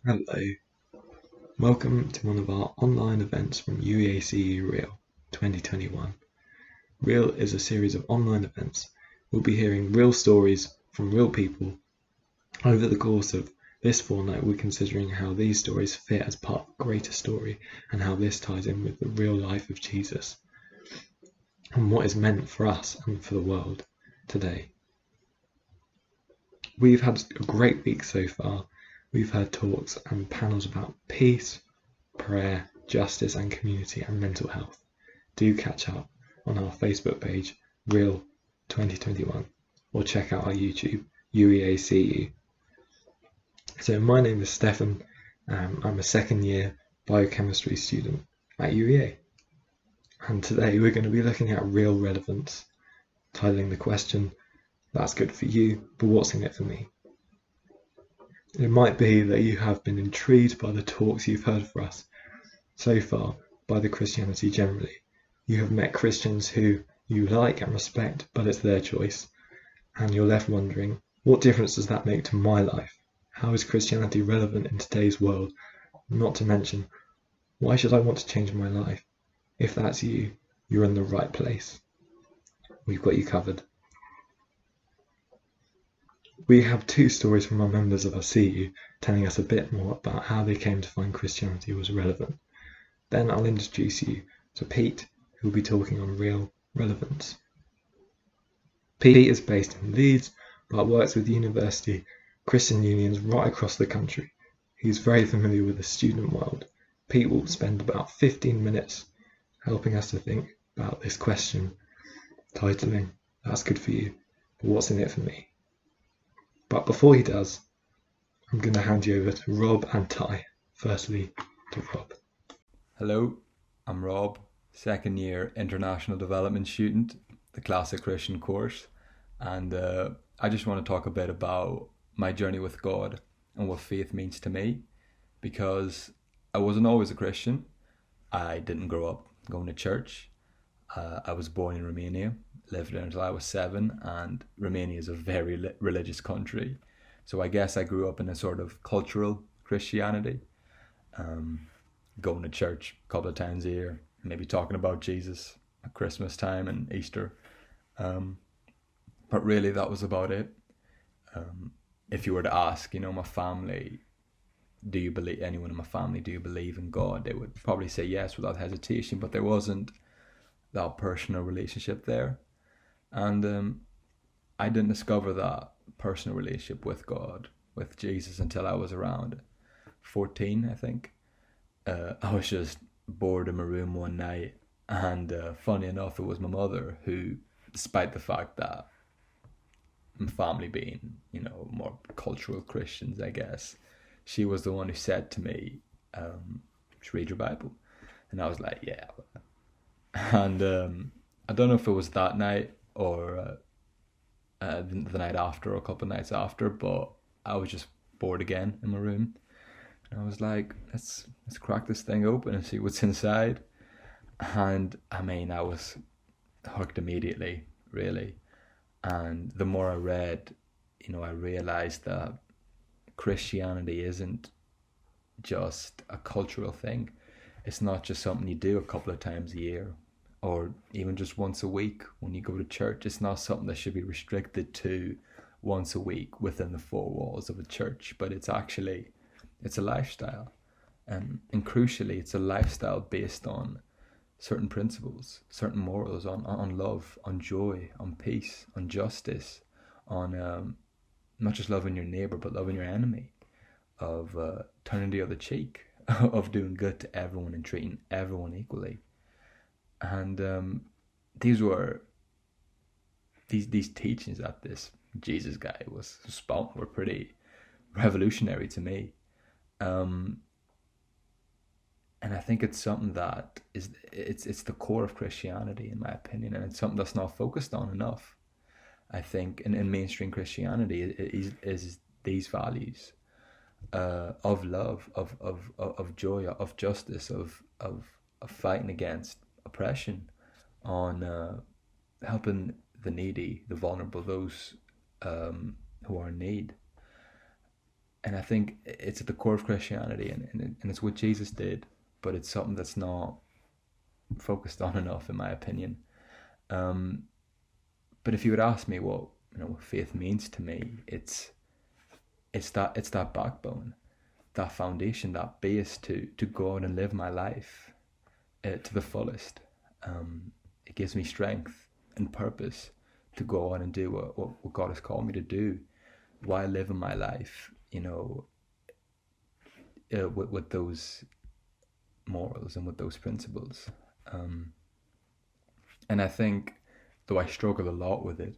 Hello, welcome to one of our online events from UEACE Real 2021. Real is a series of online events. We'll be hearing real stories from real people. Over the course of this fortnight, we're considering how these stories fit as part of a greater story and how this ties in with the real life of Jesus and what is meant for us and for the world today. We've had a great week so far. We've heard talks and panels about peace, prayer, justice and community and mental health. Do catch up on our Facebook page, Real 2021, or check out our YouTube, UEACU. So my name is Stefan. I'm a second year biochemistry student at UEA. And today we're going to be looking at real relevance, titling the question, that's good for you, but what's in it for me? It might be that you have been intrigued by the talks you've heard for us so far, by the Christianity generally. You have met Christians who you like and respect, but it's their choice. And you're left wondering, what difference does that make to my life? How is Christianity relevant in today's world? Not to mention, why should I want to change my life? If that's you, you're in the right place. We've got you covered. We have two stories from our members of our CU telling us a bit more about how they came to find Christianity was relevant. Then I'll introduce you to Pete, who will be talking on real relevance. Pete is based in Leeds, but works with university Christian unions right across the country. He's very familiar with the student world. Pete will spend about 15 minutes helping us to think about this question, titling, that's good for you, but what's in it for me? But before he does, I'm going to hand you over to Rob and Ty. Firstly, to Rob. Hello, I'm Rob, second year international development student, the classic Christian course, and I just want to talk a bit about my journey with God and what faith means to me, because I wasn't always a Christian. I didn't grow up going to church. I was born in Romania, lived there until I was 7, and Romania is a very religious country. So I guess I grew up in a sort of cultural Christianity, going to church a couple of times a year, maybe talking about Jesus at Christmas time and Easter. But really that was about it. If you were to ask, my family, anyone in my family, do you believe in God? They would probably say yes without hesitation, but there wasn't that personal relationship there. And I didn't discover that personal relationship with God, with Jesus, until I was around 14, I think. I was just bored in my room one night, and funny enough, it was my mother who, despite the fact that my family being, more cultural Christians, I guess, she was the one who said to me, just read your Bible. And I was like, yeah. And I don't know if it was that night or the night after or a couple of nights after, but I was just bored again in my room. And I was like, let's crack this thing open and see what's inside. And I was hooked immediately, really. And the more I read, I realized that Christianity isn't just a cultural thing. It's not just something you do a couple of times a year or even just once a week when you go to church. It's not something that should be restricted to once a week within the four walls of a church, but it's a lifestyle. And crucially, it's a lifestyle based on certain principles, certain morals, on love, on joy, on peace, on justice, on not just loving your neighbor, but loving your enemy, of turning the other cheek, of doing good to everyone and treating everyone equally. And these teachings that this Jesus guy was spouting were pretty revolutionary to me. And I think it's something that it's the core of Christianity, in my opinion, and it's something that's not focused on enough. I think in mainstream Christianity is these values of love, of joy, of justice, of fighting against oppression, on helping the needy, the vulnerable, those who are in need. And I think it's at the core of Christianity, and it's what Jesus did, but it's something that's not focused on enough, in my opinion. But if you would ask me what what faith means to me, it's that backbone, that foundation, that base to go out and live my life to the fullest. It gives me strength and purpose to go on and do what God has called me to do while living my life, with those morals and with those principles. And I think, though I struggle a lot with it,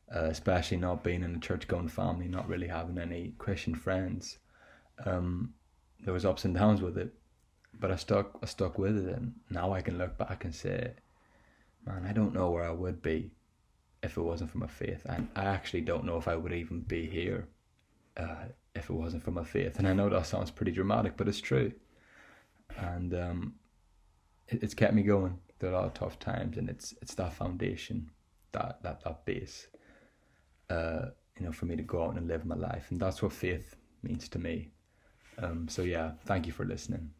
especially not being in a church-going family, not really having any Christian friends, there was ups and downs with it, but I stuck with it, and now I can look back and say, man, I don't know where I would be if it wasn't for my faith, and I actually don't know if I would even be here if it wasn't for my faith. And I know that sounds pretty dramatic, but it's true, and it's kept me going through a lot of tough times, and it's that foundation, that base, for me to go out and live my life, and that's what faith means to me. So yeah, thank you for listening.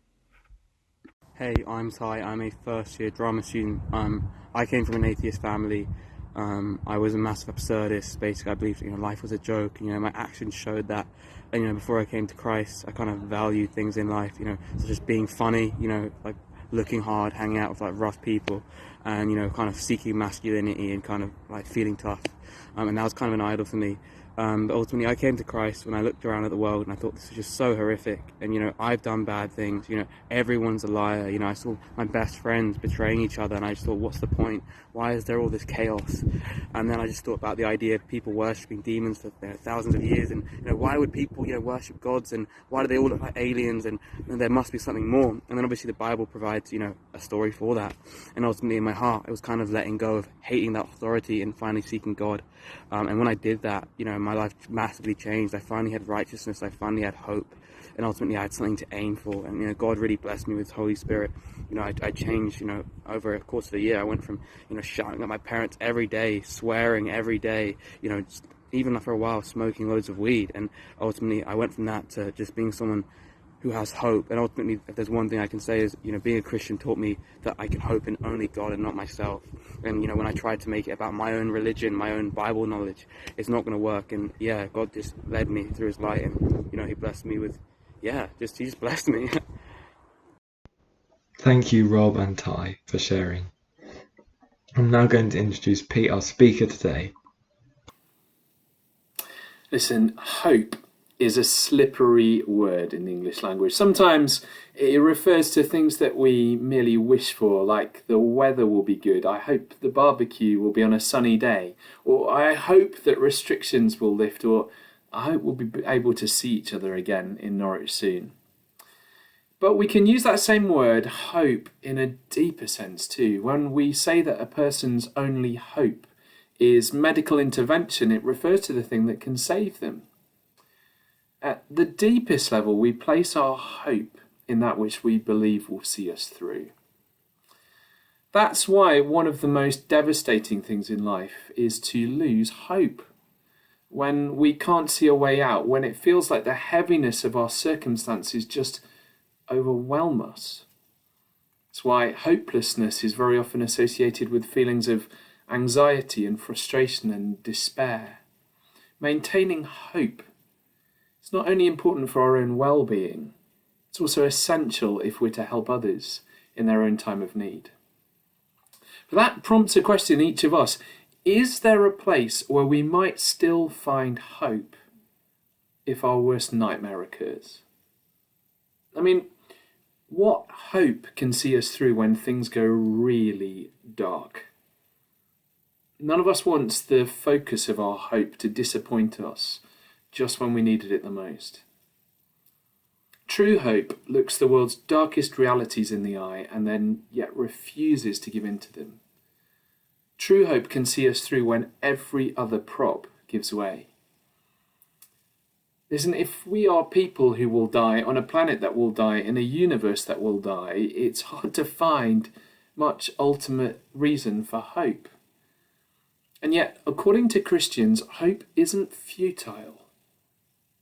Hey, I'm Ty. I'm a first-year drama student. I came from an atheist family. I was a massive absurdist. Basically, I believed life was a joke. My actions showed that. And before I came to Christ, I kind of valued things in life. Such as being funny. Like looking hard, hanging out with like rough people, and kind of seeking masculinity and kind of like feeling tough. And that was kind of an idol for me. But ultimately I came to Christ when I looked around at the world and I thought, this is just so horrific, and I've done bad things, everyone's a liar, I saw my best friends betraying each other, and I just thought, what's the point? Why is there all this chaos? And then I just thought about the idea of people worshipping demons for thousands of years, and why would people worship gods, and why do they all look like aliens, and there must be something more. And then obviously the Bible provides a story for that, and ultimately in my heart it was kind of letting go of hating that authority and finally seeking God. And when I did that, my life massively changed. I finally had righteousness. I finally had hope. And ultimately I had something to aim for. And, God really blessed me with His Holy Spirit. I changed, over a course of a year. I went from, shouting at my parents every day, swearing every day, just, even for a while, smoking loads of weed. And ultimately I went from that to just being someone who has hope. And ultimately, if there's one thing I can say is, being a Christian taught me that I can hope in only God and not myself. And, when I tried to make it about my own religion, my own Bible knowledge, it's not going to work. And yeah, God just led me through His light, and, He blessed me with, He just blessed me. Thank you, Rob and Ty, for sharing. I'm now going to introduce Pete, our speaker today. Listen, hope is a slippery word in the English language. Sometimes it refers to things that we merely wish for, like the weather will be good, I hope the barbecue will be on a sunny day, or I hope that restrictions will lift, or I hope we'll be able to see each other again in Norwich soon. But we can use that same word, hope, in a deeper sense too. When we say that a person's only hope is medical intervention, it refers to the thing that can save them. At the deepest level, we place our hope in that which we believe will see us through. That's why one of the most devastating things in life is to lose hope. When we can't see a way out, when it feels like the heaviness of our circumstances just overwhelm us. That's why hopelessness is very often associated with feelings of anxiety and frustration and despair. Maintaining hope, it's not only important for our own well-being, it's also essential if we're to help others in their own time of need. But that prompts a question in each of us. Is there a place where we might still find hope if our worst nightmare occurs? I mean, what hope can see us through when things go really dark? None of us wants the focus of our hope to disappoint us just when we needed it the most. True hope looks the world's darkest realities in the eye and then yet refuses to give in to them. True hope can see us through when every other prop gives way. Listen, if we are people who will die on a planet that will die, in a universe that will die, it's hard to find much ultimate reason for hope. And yet, according to Christians, hope isn't futile.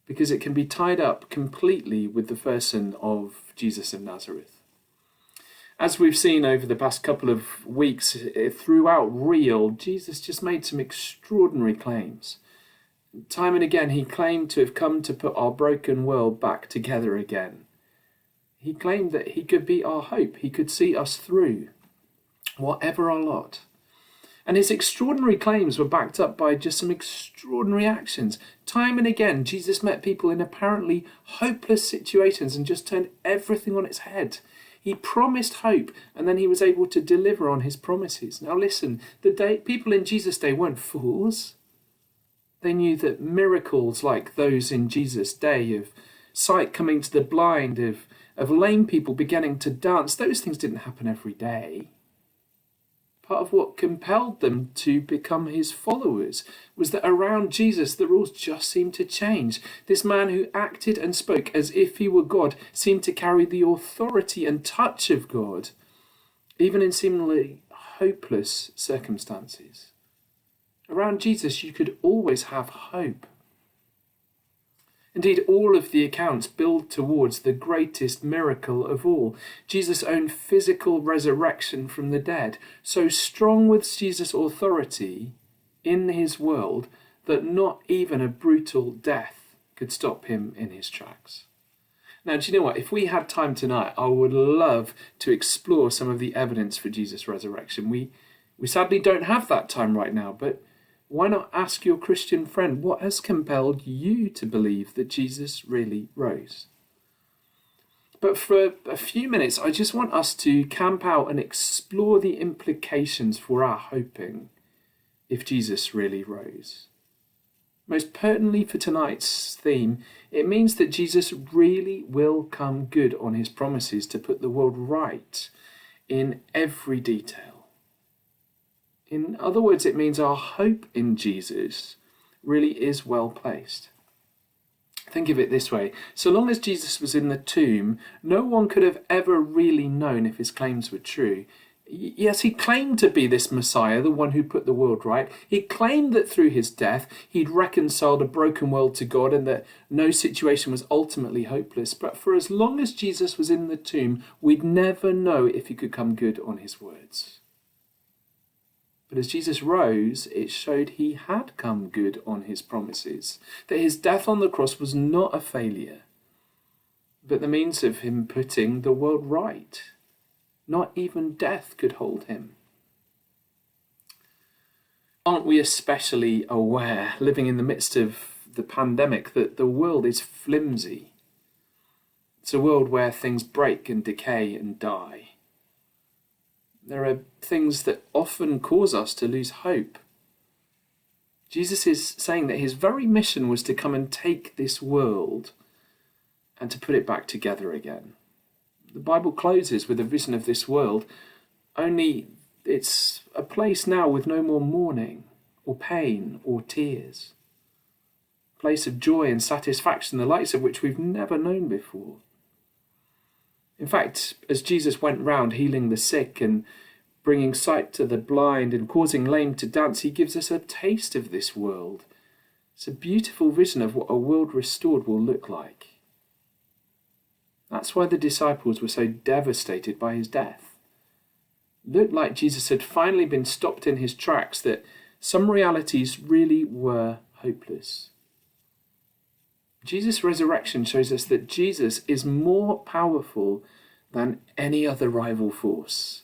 because it can be tied up completely with the person of Jesus of Nazareth. As we've seen over the past couple of weeks, throughout Real, Jesus just made some extraordinary claims. Time and again, he claimed to have come to put our broken world back together again. He claimed that he could be our hope. He could see us through, whatever our lot. And his extraordinary claims were backed up by just some extraordinary actions. Time and again, Jesus met people in apparently hopeless situations and just turned everything on its head. He promised hope, and then he was able to deliver on his promises. Now listen, people in Jesus' day weren't fools. They knew that miracles like those in Jesus' day, of sight coming to the blind, of lame people beginning to dance, those things didn't happen every day. Part of what compelled them to become his followers was that around Jesus the rules just seemed to change. This man who acted and spoke as if he were God seemed to carry the authority and touch of God, even in seemingly hopeless circumstances. Around Jesus you could always have hope. Indeed, all of the accounts build towards the greatest miracle of all, Jesus' own physical resurrection from the dead. So strong was Jesus' authority in his world that not even a brutal death could stop him in his tracks. Now, do you know what? If we had time tonight, I would love to explore some of the evidence for Jesus' resurrection. We sadly don't have that time right now, but why not ask your Christian friend, what has compelled you to believe that Jesus really rose? But for a few minutes, I just want us to camp out and explore the implications for our hoping if Jesus really rose. Most pertinently for tonight's theme, it means that Jesus really will come good on his promises to put the world right in every detail. In other words, it means our hope in Jesus really is well placed. Think of it this way. So long as Jesus was in the tomb, no one could have ever really known if his claims were true. Yes, he claimed to be this Messiah, the one who put the world right. He claimed that through his death, he'd reconciled a broken world to God and that no situation was ultimately hopeless. But for as long as Jesus was in the tomb, we'd never know if he could come good on his words. But as Jesus rose, it showed he had come good on his promises, that his death on the cross was not a failure, but the means of him putting the world right. Not even death could hold him. Aren't we especially aware, living in the midst of the pandemic, that the world is flimsy? It's a world where things break and decay and die. There are things that often cause us to lose hope. Jesus is saying that his very mission was to come and take this world and to put it back together again. The Bible closes with a vision of this world, only it's a place now with no more mourning or pain or tears. A place of joy and satisfaction, the likes of which we've never known before. In fact, as Jesus went round healing the sick and bringing sight to the blind and causing lame to dance, he gives us a taste of this world. It's a beautiful vision of what a world restored will look like. That's why the disciples were so devastated by his death. It looked like Jesus had finally been stopped in his tracks, that some realities really were hopeless. Jesus' resurrection shows us that Jesus is more powerful than any other rival force.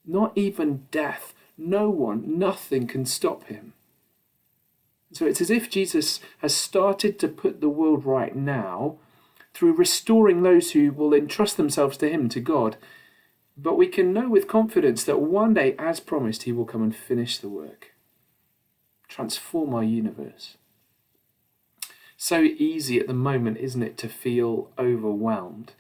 Not even death, no one, nothing can stop him. So it's as if Jesus has started to put the world right now through restoring those who will entrust themselves to him, to God. But we can know with confidence that one day, as promised, he will come and finish the work, transform our universe. So easy at the moment, isn't it, to feel overwhelmed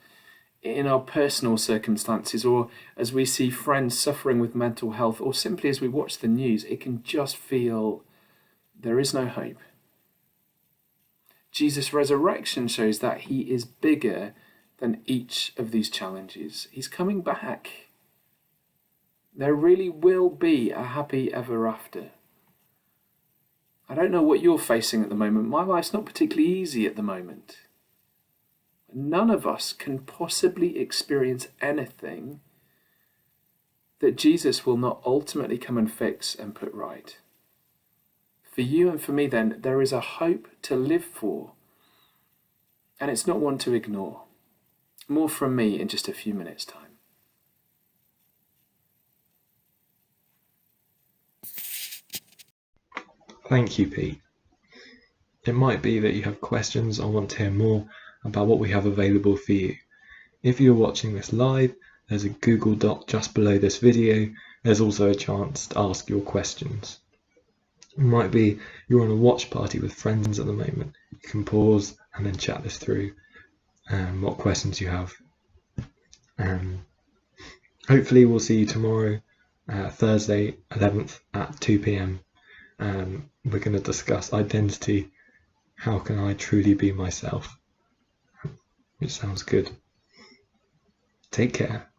in our personal circumstances, or as we see friends suffering with mental health, or simply as we watch the news, it can just feel there is no hope. Jesus' resurrection shows that he is bigger than each of these challenges. He's coming back. There really will be a happy ever after. I don't know what you're facing at the moment. My life's not particularly easy at the moment. None of us can possibly experience anything that Jesus will not ultimately come and fix and put right. For you and for me, then, there is a hope to live for, and it's not one to ignore. More from me in just a few minutes' time. Thank you, Pete. It might be that you have questions or want to hear more about what we have available for you. If you're watching this live, there's a Google Doc just below this video. There's also a chance to ask your questions. It might be you're on a watch party with friends at the moment. You can pause and then chat this through, what questions you have. Hopefully we'll see you tomorrow, Thursday 11th at 2 p.m. We're going to discuss identity. How can I truly be myself? Which sounds good. Take care.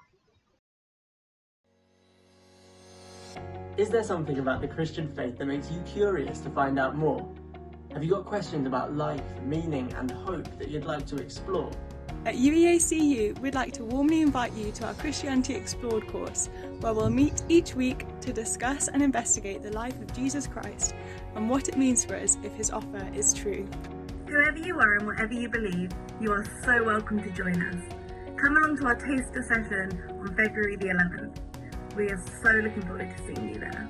Is there something about the Christian faith that makes you curious to find out more? Have you got questions about life, meaning and hope that you'd like to explore? At UEACU, we'd like to warmly invite you to our Christianity Explored course, where we'll meet each week to discuss and investigate the life of Jesus Christ and what it means for us if his offer is true. Whoever you are and whatever you believe, you are so welcome to join us. Come along to our taster session on February the 11th. We are so looking forward to seeing you there.